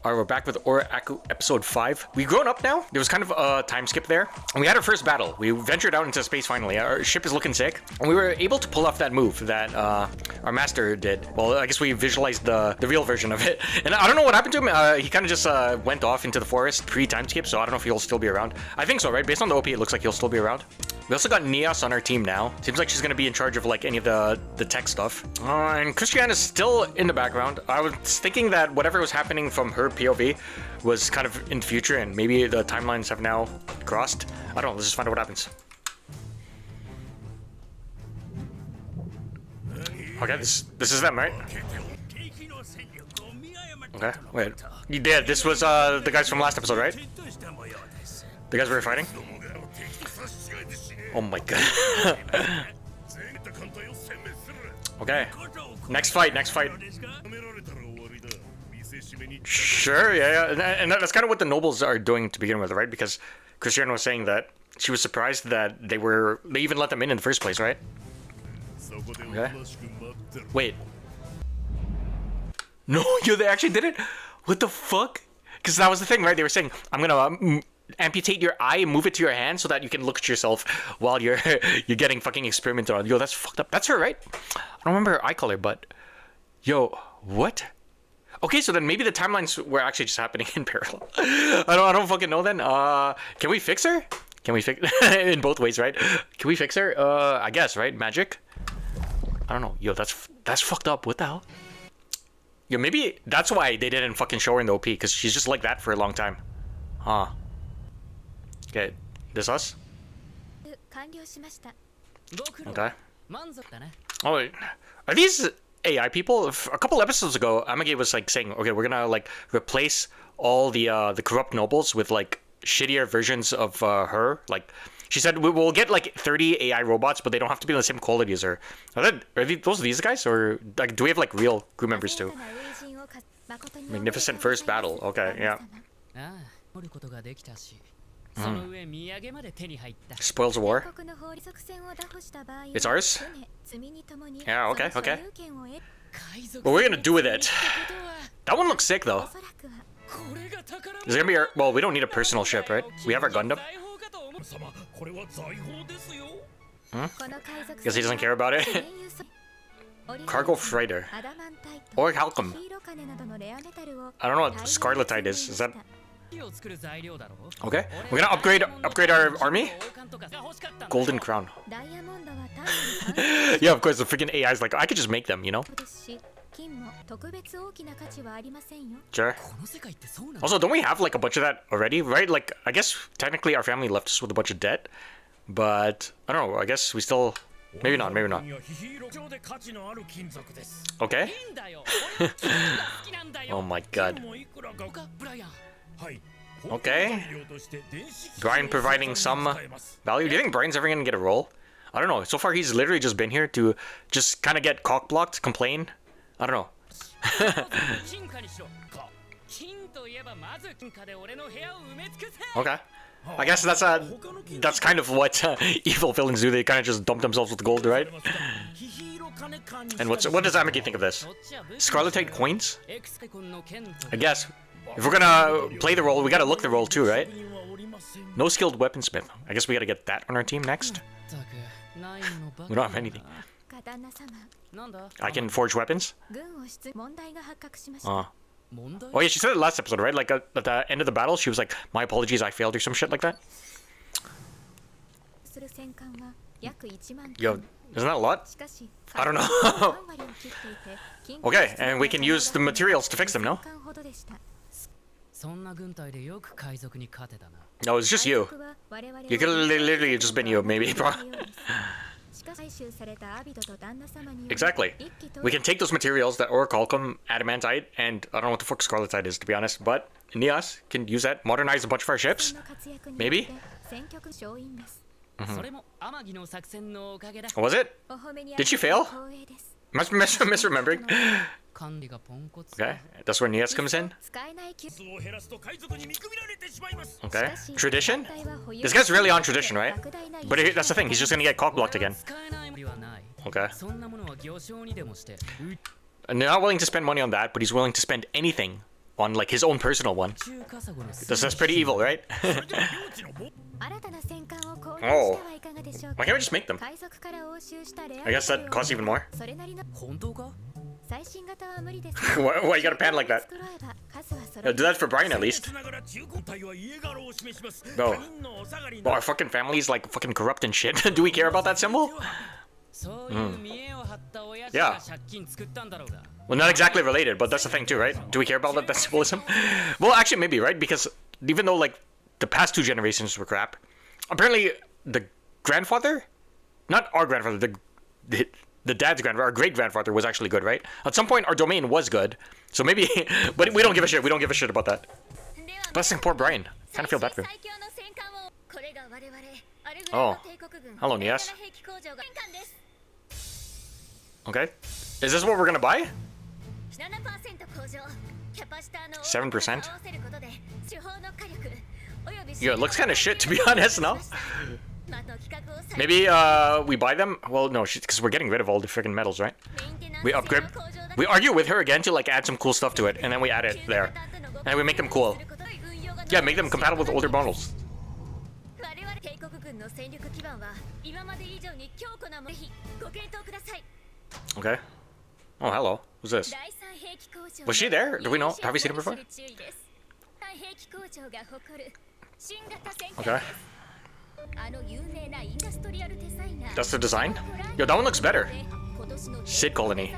Alright, we're back with OreAku episode 5. We've grown up now. There was kind of a time skip there. And we had our first battle. We ventured out into space finally. Our ship is looking sick. And we were able to pull off that move that our master did. Well, I guess we visualized the real version of it. And I don't know what happened to him. He kind of just went off into the forest pre-time skip, so I don't know if he'll still be around. I think so, right? Based on the OP, it looks like he'll still be around. We also got Nias on our team now. Seems like she's going to be in charge of like any of the tech stuff. And Christiane is still in the background. I was thinking that whatever was happening from her POV was kind of in the future, and maybe the timelines have now crossed. I don't know. Let's just find out what happens. Okay, this is them, right? Okay, wait. Yeah, this was the guys from last episode, right? The guys we were fighting? Oh my god. Okay. Next fight. Sure, yeah. And that's kind of what the nobles are doing to begin with, right? Because Christiane was saying that she was surprised that they even let them in the first place, right? Okay. Wait. No, yo, they actually did it? What the fuck? Because that was the thing, right? They were saying, I'm gonna amputate your eye and move it to your hand so that you can look at yourself while you're getting fucking experimented on. Yo, that's fucked up. That's her, right? I don't remember her eye color, but yo, what? Okay, so then maybe the timelines were actually just happening in parallel. I don't fucking know then. Can we fix her? Can we fix in both ways, right? Can we fix her? I guess, right? Magic? I don't know. Yo, that's fucked up. What the hell? Yo, maybe that's why they didn't fucking show her in the OP, because she's just like that for a long time. Huh. Okay, this us? Okay. Oh, wait. Are these AI people? A couple episodes ago, Amage was like saying, okay, we're gonna like replace all the corrupt nobles with like shittier versions of her. Like, she said we'll get like 30 AI robots, but they don't have to be the same quality as her. Are those these guys, or like do we have like real crew members too? Magnificent first battle. Okay, yeah. Spoils of war. It's ours? Yeah, okay. What we're gonna do with it? That one looks sick though. Is it gonna be our... Well, we don't need a personal ship, right? We have our Gundam. Guess he doesn't care about it. Cargo freighter. Or Halcom. I don't know what Scarletite is. Is that... Okay, we're gonna upgrade our army. Golden crown. Yeah, of course. The freaking AI is like, I could just make them, you know. Sure. Also, don't we have like a bunch of that already, right? Like, I guess technically our family left us with a bunch of debt, but I don't know. I guess we still. Maybe not. Okay. Oh my god. Okay. Brian providing some value. Do you think Brian's ever gonna get a role? I don't know. So far, he's literally just been here to just kind of get cock-blocked, complain. I don't know. Okay. I guess that's kind of what evil villains do. They kind of just dump themselves with gold, right? And what does Amaki think of this? Scarletite coins? I guess. If we're gonna play the role, we gotta look the role too, right? No skilled weaponsmith. I guess we gotta get that on our team next. We don't have anything. I can forge weapons? Oh yeah, she said it last episode, right? Like at the end of the battle, she was like, my apologies, I failed, or some shit like that. Yo, isn't that a lot? I don't know. Okay, and we can use the materials to fix them, no? No, it's just you. You could literally just been you, maybe. Exactly. We can take those materials, that orichalcum, adamantite, and I don't know what the fuck scarletite is, to be honest, but Nias can use that, modernize a bunch of our ships. Maybe? Was it? Did she fail? Misremembering? Okay, that's where Nias comes in. Okay, tradition? This guy's really on tradition, right? But that's the thing, he's just gonna get cock-blocked again. Okay. And they're not willing to spend money on that, but he's willing to spend anything on like his own personal one. That's pretty evil, right? Oh. Why can't we just make them? I guess that costs even more. Why you gotta pan like that? Yeah, do that for Brian at least. Bro. Well, our fucking family's like fucking corrupt and shit. Do we care about that symbol? Yeah. Well, not exactly related, but that's the thing too, right? Do we care about that symbolism? Well, actually, maybe, right? Because even though like the past 2 generations were crap, apparently the grandfather, not our grandfather, the dad's grandfather, our great grandfather was actually good, right? At some point, our domain was good, so maybe, but we don't give a shit. We don't give a shit about that. Blessing poor Brian. Kind of feel bad for him. Oh, hello, Nias. Okay, is this what we're gonna buy? 7%. Yeah, it looks kind of shit to be honest. No. Maybe we buy them. Well, no, because we're getting rid of all the freaking metals, right? We upgrade. We argue with her again to like add some cool stuff to it, and then we add it there, and we make them cool. Yeah, make them compatible with older models. Okay. Oh, hello. Who's this? Was she there? Do we know? Have we seen her before? Okay. That's the design? Yo, that one looks better. Sid Colony.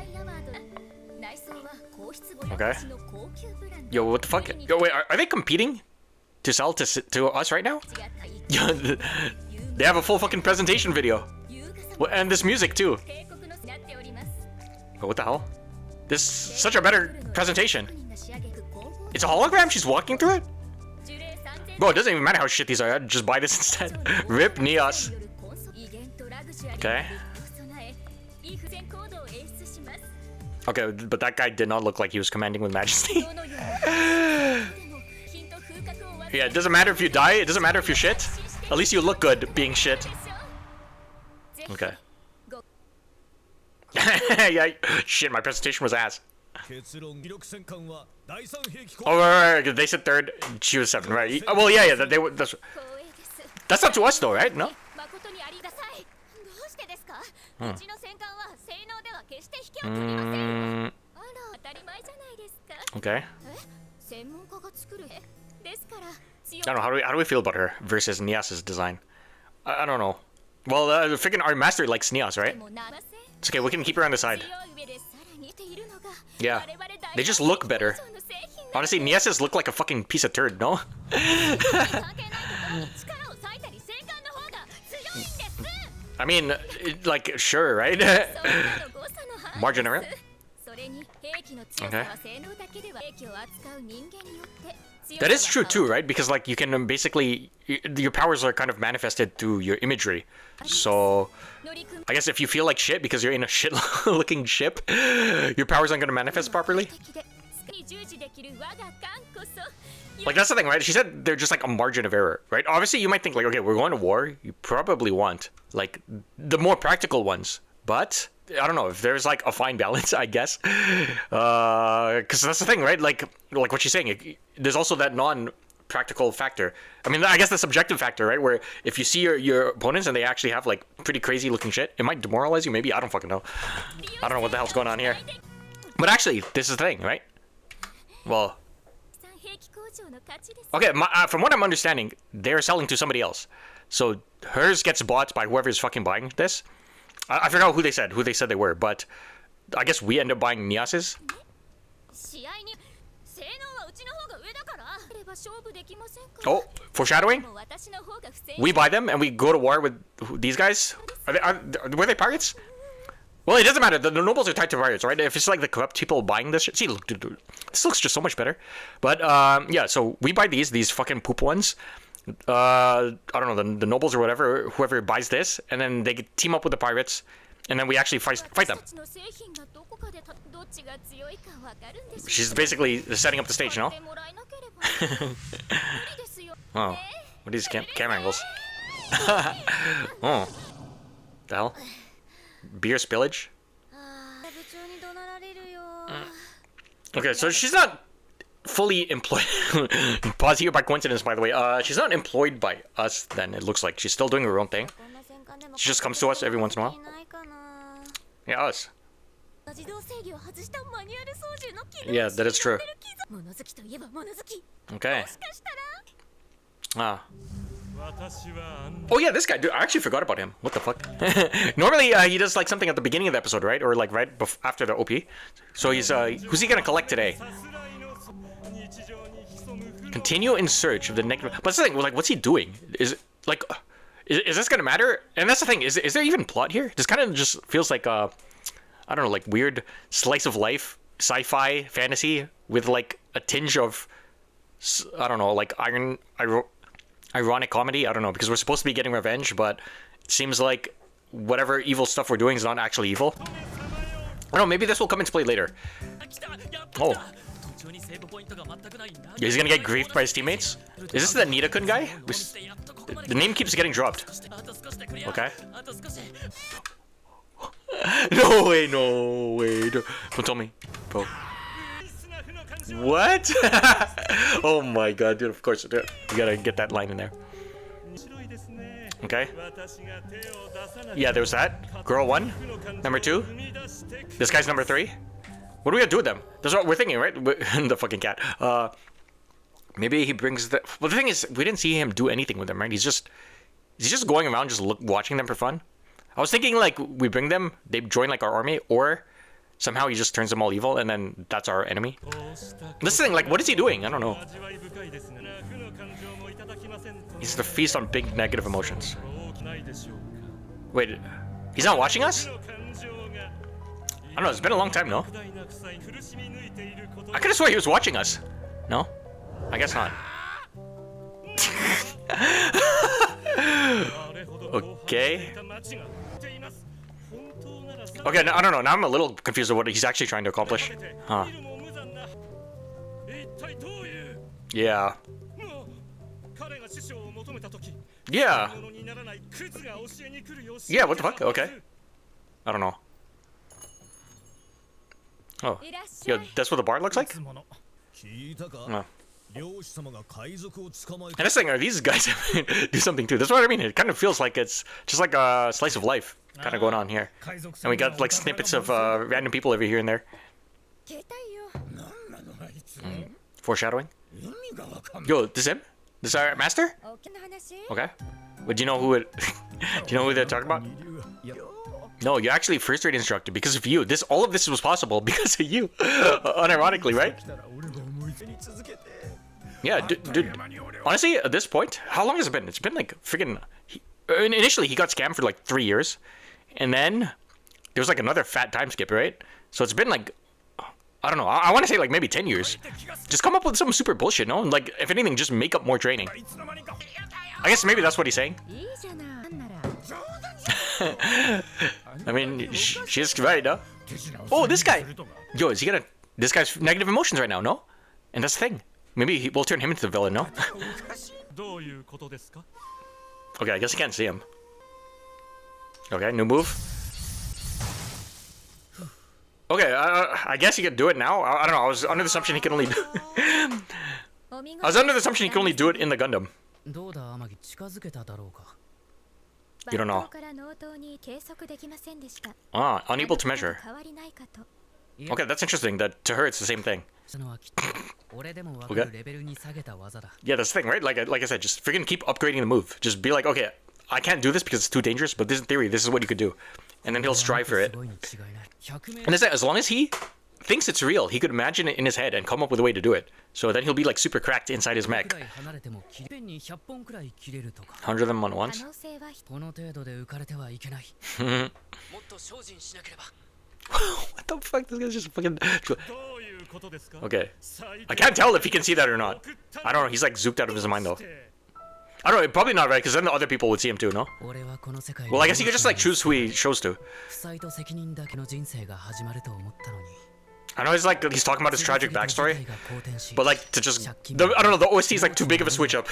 Okay. Yo, what the fuck? Yo, wait, are they competing to sell to us right now? Yo, they have a full fucking presentation video. And this music too. But what the hell? This is such a better presentation. It's a hologram? She's walking through it? Bro, it doesn't even matter how shit these are. I'd just buy this instead. Rip Nias. Okay. Okay, but that guy did not look like he was commanding with majesty. Yeah, it doesn't matter if you die. It doesn't matter if you're shit. At least you look good being shit. Okay. Yeah, shit, my presentation was ass. Oh, right, they said 3rd, she was 7th, right? Well, yeah, that's up to us though, right? No? Okay. I don't know, how do we feel about her versus Nias's design? I don't know. Well, freaking our master likes Nias, right? It's okay, we can keep her on the side. Yeah, they just look better. Honestly, Nias's look like a fucking piece of turd, no? I mean, like, sure, right? Margin around? Okay. That is true too, right? Because like you can basically, your powers are kind of manifested through your imagery. So I guess if you feel like shit because you're in a shit looking ship, your powers aren't going to manifest properly. Like that's the thing, right? She said they're just like a margin of error, right? Obviously you might think like, okay, we're going to war. You probably want like the more practical ones, but I don't know if there's like a fine balance, I guess. Because that's the thing, right? Like what she's saying, there's also that non-practical factor. I mean, I guess the subjective factor, right? Where if you see your opponents and they actually have like pretty crazy looking shit, it might demoralize you. Maybe, I don't fucking know. I don't know what the hell's going on here. But actually, this is the thing, right? Well, okay. From what I'm understanding, they're selling to somebody else. So hers gets bought by whoever's fucking buying this. I forgot who they said they were, but I guess we end up buying Nias's. Oh, foreshadowing? We buy them and we go to war with these guys? Were they pirates? Well, it doesn't matter. The nobles are tied to pirates, right? If it's like the corrupt people buying this shit. See, look, dude, this looks just so much better. But yeah, so we buy these fucking poop ones. I don't know, the nobles or whatever, whoever buys this, and then they team up with the pirates, and then we actually fight them. She's basically setting up the stage, no? Oh, what are these camera angles? Oh, the hell? Beer spillage? Okay, so she's not fully employed. Pause here by coincidence, by the way. She's not employed by us. Then it looks like she's still doing her own thing. She just comes to us every once in a while. Yeah, us. Yeah, that is true. Okay. Ah. Oh yeah, this guy, dude, I actually forgot about him. What the fuck? Normally, he does like something at the beginning of the episode, right? Or like right after the OP. So he's, who's he gonna collect today? Continue in search of the negative. But that's the thing, like, what's he doing? Is like, is this gonna matter? And that's the thing, is there even plot here? This kind of just feels like, I don't know, like weird slice of life, sci-fi, fantasy with like a tinge of, I don't know, like ironic comedy. I don't know, because we're supposed to be getting revenge, but it seems like whatever evil stuff we're doing is not actually evil. I don't know, maybe this will come into play later. Oh. Yeah, he's gonna get griefed by his teammates? Is this the Nita-kun guy? The name keeps getting dropped. Okay. No way, no way. Don't tell me, bro. What? Oh my god, dude, of course. You gotta get that line in there. Okay. Yeah, there was that. Girl 1. Number 2. This guy's number 3. What are we gonna do with them? That's what we're thinking, right? The fucking cat. Maybe he brings the... Well, the thing is, we didn't see him do anything with them, right? He's just going around just watching them for fun. I was thinking, like, we bring them, they join, like, our army, or somehow he just turns them all evil, and then that's our enemy. This thing, like, what is he doing? I don't know. He's the feast on big negative emotions. Wait, he's not watching us? I don't know, it's been a long time, no? I could have sworn he was watching us. No? I guess not. Okay. Okay, no, I don't know. Now I'm a little confused of what he's actually trying to accomplish. Huh. Yeah. Yeah. Yeah, what the fuck? Okay. I don't know. Oh. Yo, that's what the bar looks like? Oh. And this thing, are these guys do something too? That's what I mean. It kind of feels like it's just like a slice of life kind of going on here. And we got like snippets of random people over here and there. Foreshadowing. Yo, this him? This our master? Okay. But do you know who it? Do you know who they're talking about? No, you're actually first rate instructor because of you. All of this was possible because of you. Unironically, right? Yeah, dude. Honestly, at this point, how long has it been? It's been like freaking. Initially, he got scammed for like 3 years, and then there was like another fat time skip, right? So it's been like, I don't know. I want to say like maybe 10 years. Just come up with some super bullshit, no? And like, if anything, just make up more training. I guess maybe that's what he's saying. I mean, she's right, huh? Oh, this guy! Yo, is he gonna... This guy's negative emotions right now, no? And that's the thing. Maybe we'll turn him into the villain, no? Okay, I guess I can't see him. Okay, new move. Okay, I guess he could do it now. I don't know, I was under the assumption he can only do... I was under the assumption he can only do it in the Gundam. You don't know. Ah, unable to measure. Okay, that's interesting. That to her it's the same thing. Okay. Yeah, that's the thing, right? Like I said, just freaking keep upgrading the move. Just be like, okay, I can't do this because it's too dangerous, but this in theory, this is what you could do, and then he'll strive for it. And as long as he thinks it's real, he could imagine it in his head and come up with a way to do it. So then he'll be like super cracked inside his mech. 100 of them on once. What the fuck? This guy's just fucking... Okay. I can't tell if he can see that or not. I don't know. He's like zooped out of his mind though. I don't know. Probably not, right? Because then the other people would see him too, no? Well, I guess he could just like choose who he shows to. I know he's talking about his tragic backstory, but like to just... I don't know, the OST is like too big of a switch up.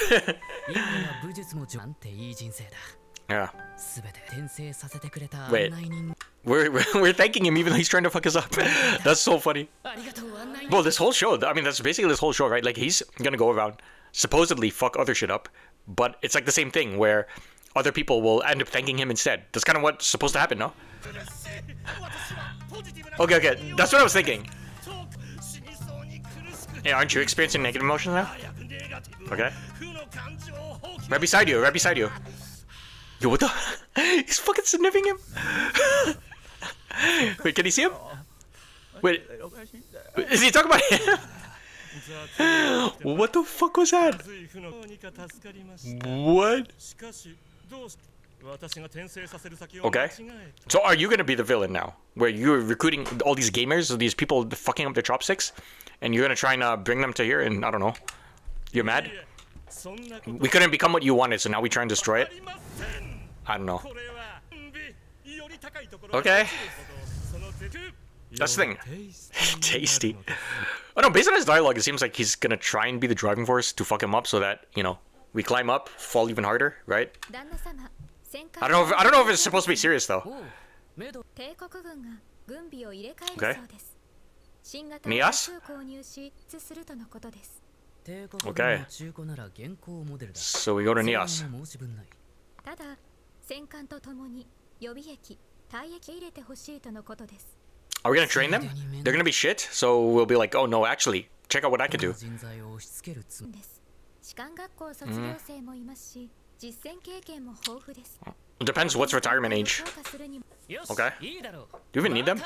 Yeah. Wait. We're thanking him even though he's trying to fuck us up. That's so funny. Well, this whole show, I mean, that's basically this whole show, right? Like, he's gonna go around, supposedly fuck other shit up, but it's like the same thing where other people will end up thanking him instead. That's kind of what's supposed to happen, no? Okay, that's what I was thinking. Hey, aren't you experiencing negative emotions now? Okay. Right beside you, right beside you. Yo, what the? He's fucking sniffing him. Wait, can you see him? Wait, is he talking about him? What the fuck was that? What? Okay. So are you gonna be the villain now? Where you're recruiting all these gamers, these people fucking up their chopsticks, and you're gonna try and bring them to here and I don't know. You're mad? We couldn't become what you wanted, so now we try and destroy it? I don't know. Okay. That's the thing. Tasty. Oh no, based on his dialogue, it seems like he's gonna try and be the driving force to fuck him up so that, you know, we climb up, fall even harder, right? I don't know if it's supposed to be serious though. Okay. Nias? Okay. So we go to Nias. Are we gonna train them? They're gonna be shit, so we'll be like, oh no, actually, check out what I can do. It depends what's retirement age. Okay. Do you even need them?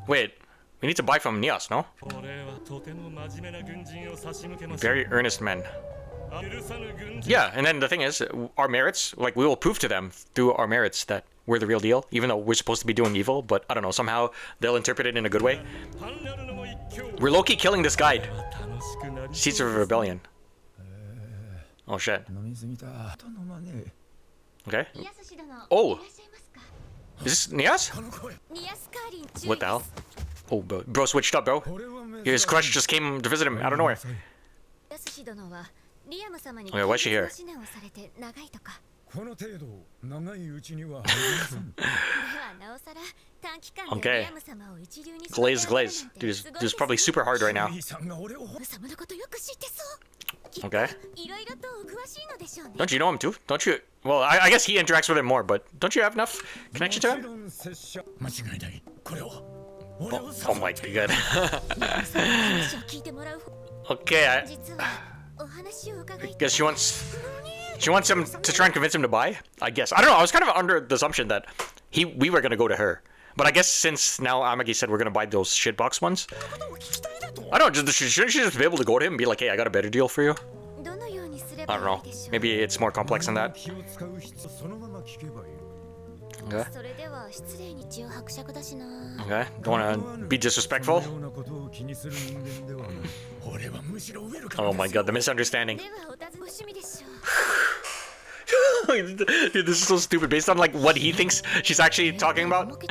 Wait, we need to buy from Nias, no? Very earnest men. Yeah, and then the thing is, our merits, like we will prove to them through our merits that we're the real deal, even though we're supposed to be doing evil, but I don't know, somehow they'll interpret it in a good way. We're low-key killing this guide. Seeds of Rebellion. Oh shit. Okay. Oh! Is this Nias? What the hell? Oh, bro switched up, bro. His crush just came to visit him out of nowhere. Okay, why's she here? Okay. Glaze. Dude, this is probably super hard right now. Okay. Don't you know him too? Don't you? Well, I guess he interacts with him more, but don't you have enough connection to him? Oh my god. Okay, I guess she wants him to try and convince him to buy. I guess I don't know. I was kind of under the assumption that we were gonna go to her, but I guess since now Amagi said we're gonna buy those shitbox ones, I don't know. Shouldn't she just be able to go to him and be like, hey, I got a better deal for you? I don't know. Maybe it's more complex than that. Okay. Okay. Don't want to be disrespectful. Oh my god, the misunderstanding. Dude, this is so stupid. Based on like what he thinks she's actually talking about.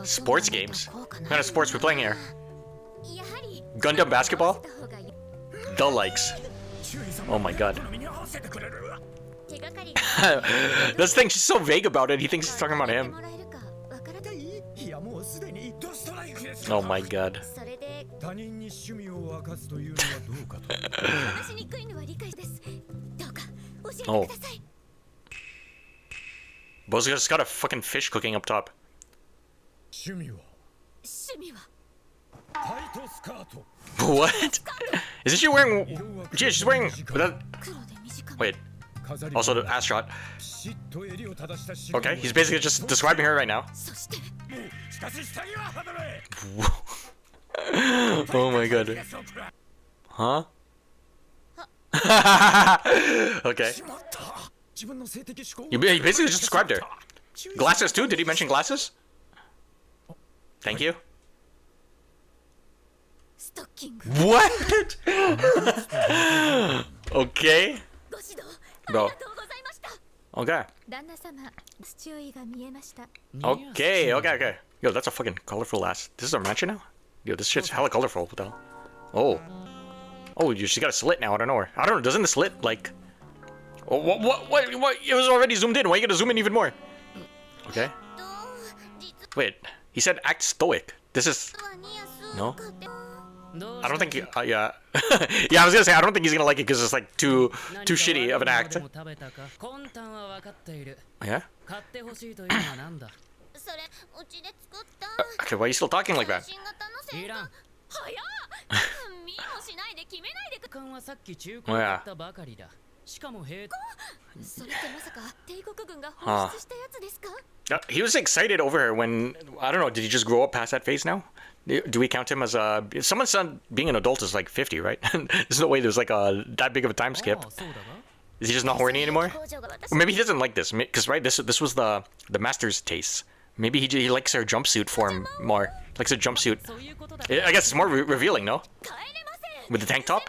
Sports games? What kind of sports we playing here? Gundam basketball? Dull likes. Oh my god. This thing, she's so vague about it. He thinks he's talking about him. Oh my god. Oh. Bo's just got a fucking fish cooking up top. What? Isn't she wearing... Yeah, she's wearing... Wait. Also the ass shot. Okay, he's basically just describing her right now. Oh my god. Huh? Okay. He basically just described her. Glasses too? Did he mention glasses? Thank you. What? Okay. Bro. Okay. Okay. Yo, that's a fucking colorful ass. This is a mansion now? Yo, this shit's hella colorful. What the hell? Oh. Oh, she's got a slit now. I don't know. I don't know. Doesn't the slit, like... What? It was already zoomed in. Why are you gonna zoom in even more? Okay. Wait. He said act stoic. This is... No? I don't think he... yeah. Yeah, I was gonna say, I don't think he's gonna like it because it's like too shitty of an act. Yeah? Okay, why are you still talking like that? Oh yeah. Huh. He was excited over her when... I don't know, did he just grow up past that phase now? Do we count him as a... Someone's son being an adult is like 50, right? There's no way there's like that big of a time skip. Is he just not horny anymore? Or maybe he doesn't like this, because right, this was the master's taste. Maybe he likes her jumpsuit form more. Likes a jumpsuit. I guess it's more revealing, no? With the tank top?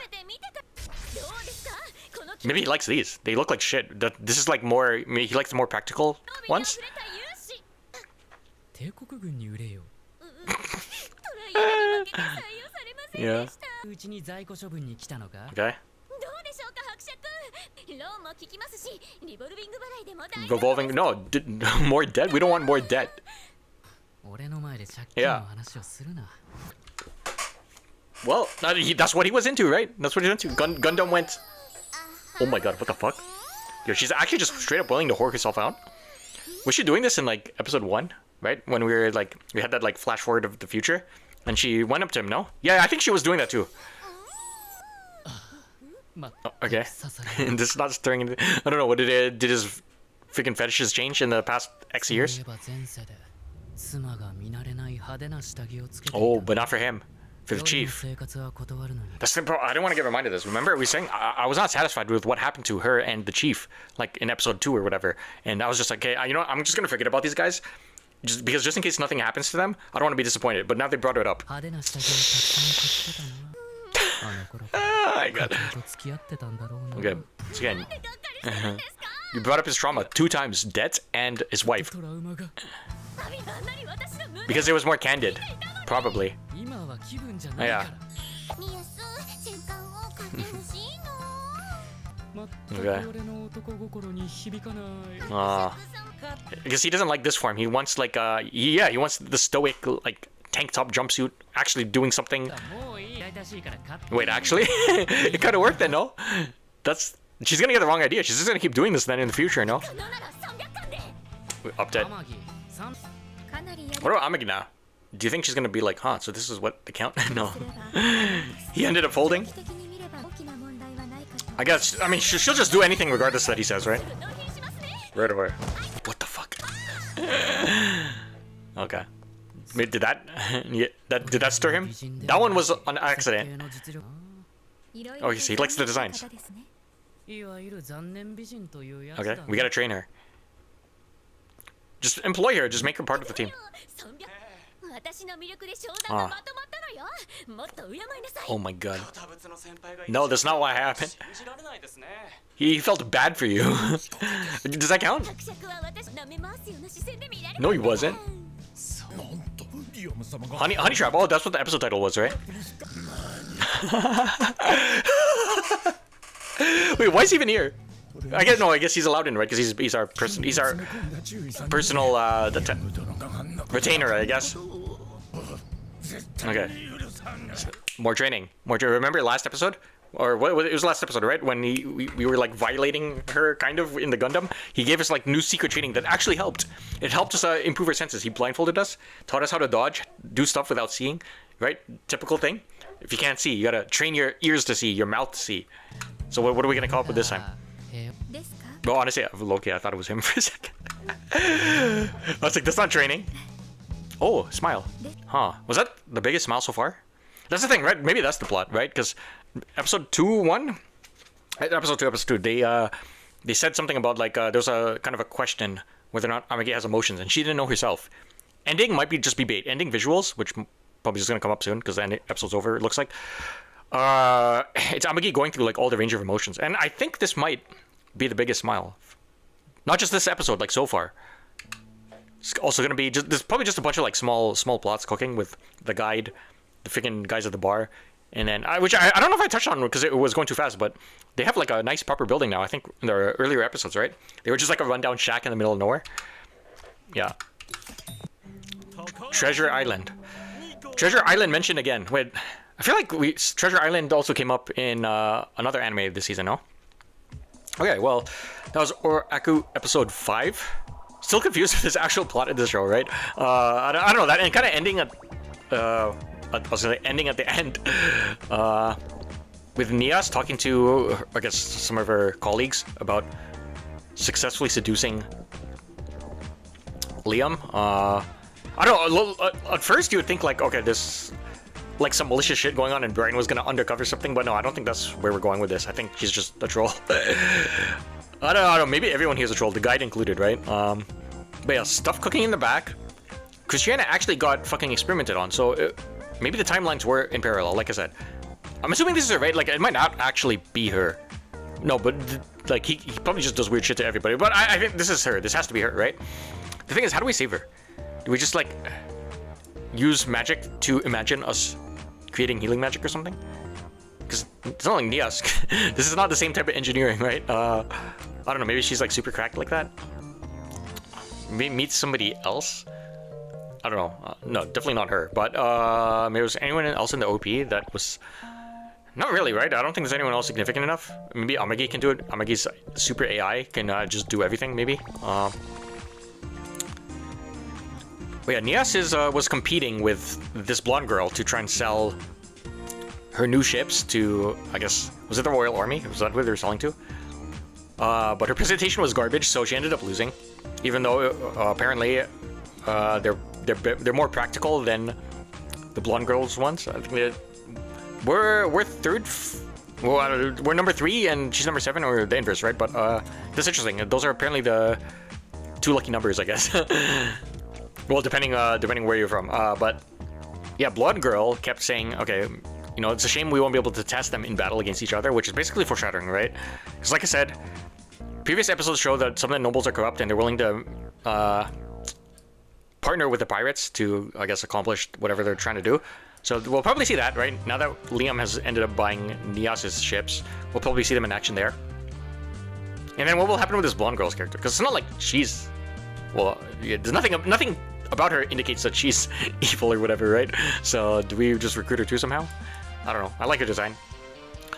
Maybe he likes these. They look like shit. This is like more... Maybe he likes the more practical ones? Yeah. Okay. Revolving... No, more debt? We don't want more debt. Yeah. Well, that's what he was into, right? That's what he was into. Gundam went... Oh my god, what the fuck? Yo, she's actually just straight up willing to whore herself out. Was she doing this in like episode 1? Right? When we were like... We had that like flash forward of the future. And she went up to him, no? Yeah, I think she was doing that too. Oh, okay. This is not stirring into... I don't know, what did his freaking fetishes change in the past X years? Oh, but not for him. For the chief. That's the problem. I didn't want to get reminded of this. Remember, we were saying I was not satisfied with what happened to her and the chief, like in episode 2 or whatever. And I was just like, okay, you know what? I'm just gonna forget about these guys, just in case nothing happens to them. I don't want to be disappointed. But now they brought it up. Oh my god. Okay, so again, you brought up his trauma 2 times: debt and his wife. Because it was more candid, probably. Oh, yeah. Okay. Because he doesn't like this form. He wants like yeah, he wants the stoic like tank top jumpsuit actually doing something. Wait, actually, it kind of worked then, no? She's gonna get the wrong idea. She's just gonna keep doing this then in the future, no? Update. What about Amagi now? Do you think she's gonna be like, huh, so this is what the count? No. He ended up folding? I guess, I mean, she'll just do anything regardless that he says, right? Right away. What the fuck? Okay. Wait, did that... Yeah, did that stir him? That one was an accident. Oh, you see, he likes the designs. Okay, we gotta train her. Just employ her, just make her part of the team. Oh my god. No, that's not what happened. He felt bad for you. Does that count? No, he wasn't. Honey Trap. Oh, that's what the episode title was, right? Wait, why is he even here? I guess he's allowed in, right? Because he's our personal retainer, I guess. Okay. More training. Remember last episode? Or what? It was last episode, right? When we were like violating her kind of in the Gundam. He gave us like new secret training that actually helped. It helped us improve our senses. He blindfolded us, taught us how to dodge, do stuff without seeing, right? Typical thing. If you can't see, you gotta train your ears to see, your mouth to see. So what are we gonna come up with this time? Well, honestly, low-key, I thought it was him for a second. I was like, that's not training. Oh, smile. Huh. Was that the biggest smile so far? That's the thing, right? Maybe that's the plot, right? Because episode 2, they said something about like there was a kind of a question whether or not Amagi has emotions, and she didn't know herself. Ending might be just be bait. Ending visuals, which probably is gonna come up soon because the episode's over. It looks like it's Amagi going through like all the range of emotions, and I think this might be the biggest smile. Not just this episode, like so far. It's also gonna be just there's probably just a bunch of like small plots cooking with the guide, the freaking guys at the bar, And then, which I don't know if I touched on because it was going too fast, but they have like a nice proper building now. I think in their earlier episodes, right? They were just like a rundown shack in the middle of nowhere. Yeah. Treasure Island. Treasure Island mentioned again. Wait, I feel like Treasure Island also came up in another anime this season, no? Okay, well, that was OreAku episode 5. Still confused with this actual plot of the show, right? I don't know, that and kind of ending at I was gonna say ending at the end with Nias talking to, I guess, some of her colleagues about successfully seducing Liam. I don't know, at first you would think like, okay, this like some malicious shit going on and Brian was gonna undercover something, but no, I don't think that's where we're going with this. I think he's just a troll. I don't know, maybe everyone here is a troll, the guide included, right? But yeah, stuff cooking in the back. Christiana actually got fucking experimented on, so maybe the timelines were in parallel, like I said. I'm assuming this is her, right? Like, it might not actually be her. No, but like he probably just does weird shit to everybody. But I think this is her. This has to be her, right? The thing is, how do we save her? Do we just like use magic to imagine us creating healing magic or something? Because it's not like Nias. This is not the same type of engineering, right? I don't know. Maybe she's like super cracked like that. Maybe meet somebody else. I don't know. No, definitely not her. But maybe was anyone else in the OP that was... Not really, right? I don't think there's anyone else significant enough. Maybe Amagi can do it. Amagi's super AI can just do everything, maybe. But yeah, Nias was competing with this blonde girl to try and sell her new ships to, I guess, was it the Royal Army? Was that who they were selling to? But her presentation was garbage, so she ended up losing. Even though apparently they're more practical than the blonde girls ones. I think we're third. Well, we're number 3 and she's number 7, or the inverse, right? But that's interesting. Those are apparently the 2 lucky numbers, I guess. Well, depending where you're from. But yeah, blonde girl kept saying, okay, you know, it's a shame we won't be able to test them in battle against each other, which is basically foreshadowing, right? Because like I said, previous episodes show that some of the nobles are corrupt and they're willing to partner with the pirates to, I guess, accomplish whatever they're trying to do. So we'll probably see that, right? Now that Liam has ended up buying Nias's ships, we'll probably see them in action there. And then what will happen with this blonde girl's character? Because it's not like she's... Well, yeah, there's nothing about her indicates that she's evil or whatever, right? So do we just recruit her too somehow? I don't know. I like her design.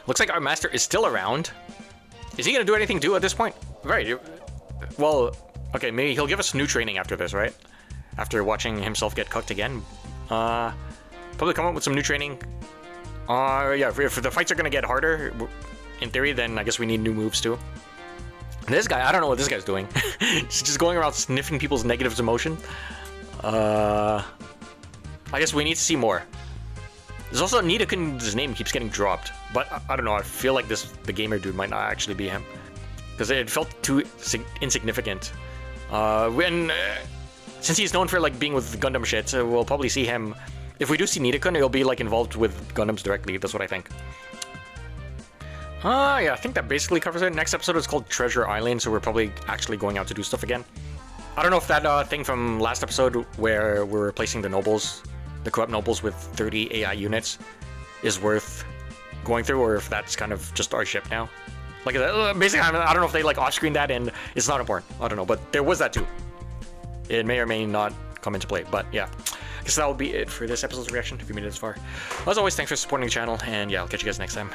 Looks like our master is still around. Is he going to do anything new at this point? Right. Well, okay, maybe he'll give us new training after this, right? After watching himself get cooked again. Probably come up with some new training. Yeah, if the fights are going to get harder, in theory, then I guess we need new moves too. This guy, I don't know what this guy's doing. He's just going around sniffing people's negative emotion. I guess we need to see more. There's also Nidakun's name keeps getting dropped, but I don't know. I feel like the gamer dude might not actually be him because it felt too insignificant. Since he's known for like being with Gundam shit, so we'll probably see him. If we do see Nidakun, he'll be like involved with Gundams directly. That's what I think. Yeah, I think that basically covers it. Next episode is called Treasure Island, so we're probably actually going out to do stuff again. I don't know if that thing from last episode where we're replacing the nobles, the corrupt nobles with 30 AI units is worth going through, or if that's kind of just our ship now. Like, basically, I don't know if they like off-screen that and it's not important. I don't know, but there was that too. It may or may not come into play, but yeah. I guess that will be it for this episode's reaction, if you made it this far. As always, thanks for supporting the channel, and yeah, I'll catch you guys next time.